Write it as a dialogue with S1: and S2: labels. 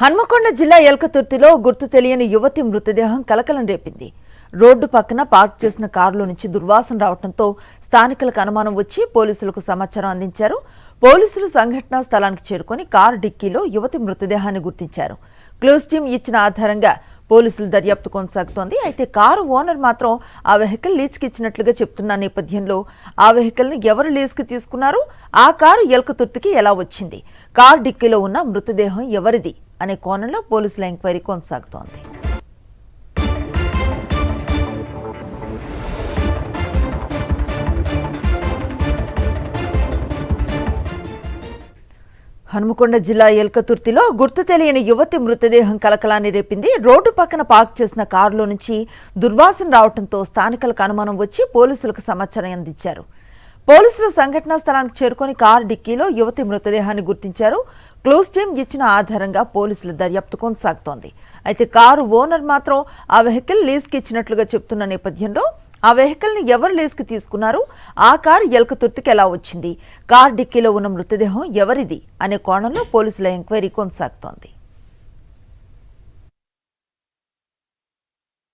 S1: హన్మకొండ జిల్లా ఎల్కతుర్తిలో గుర్తు తెలియని యువతి మృతదేహం కలకలం రేపింది. రోడ్డు పక్కన పార్క్ చేసిన కారులో నుంచి దుర్వాసన రావడంతో స్థానికులకు అనుమానం వచ్చి పోలీసులకు సమాచారం అందించారు. పోలీసులు సంఘటనా స్థలానికి చేరుకొని కారు డిక్కీలో యువతి మృతదేహాన్ని గుర్తించారు. క్లూస్ టీమ్ ఇచ్చిన ఆధారంగా పోలీసుల దర్యాప్తు కొనసాగుతోంది. అయితే కారు ఓనర్ మాత్రం ఆ వెహికల్ లీజ్కి ఇచ్చినట్లుగా చెప్తున్న నేపథ్యంలో ఆ వెహికల్ని ఎవరు లీజ్కి తీసుకున్నారు, ఆ కారు ఎల్కతుర్తికి ఎలా వచ్చింది, కారు డిక్కీలో ఉన్న మృతదేహం ఎవరిది అనే కోణంలో పోలీసుల ఎంక్వైరీ కొనసాగుతోంది. హన్మకొండ జిల్లా ఎల్కతుర్తిలో గుర్తు తెలియని యువతి మృతదేహం కలకలాన్ని రేపింది. రోడ్డు పక్కన పార్క్ చేసిన కారులో నుంచి దుర్వాసన రావడంతో స్థానికులకు అనుమానం వచ్చి పోలీసులకు సమాచారం అందించారు. పోలీసులు సంఘటనా స్థలానికి చేరుకొని కారు డిక్కీలో యువతి మృతదేహాన్ని గుర్తించారు. క్లూస్ టీమ్ ఇచ్చిన ఆధారంగా పోలీసుల దర్యాప్తు కొనసాగుతోంది. అయితే కారు ఓనర్ మాత్రం ఆ వెహికల్ లీజ్కి ఇచ్చినట్లుగా చెప్తున్న నేపథ్యంలో ఆ వెహికల్ని ఎవరు లీజ్కి తీసుకున్నారు, ఆ కారు ఎల్కతుర్తికి ఎలా వచ్చింది, కారు డిక్కీలో ఉన్న మృతదేహం ఎవరిది అనే కోణంలో పోలీసుల ఎంక్వైరీ కొనసాగుతోంది.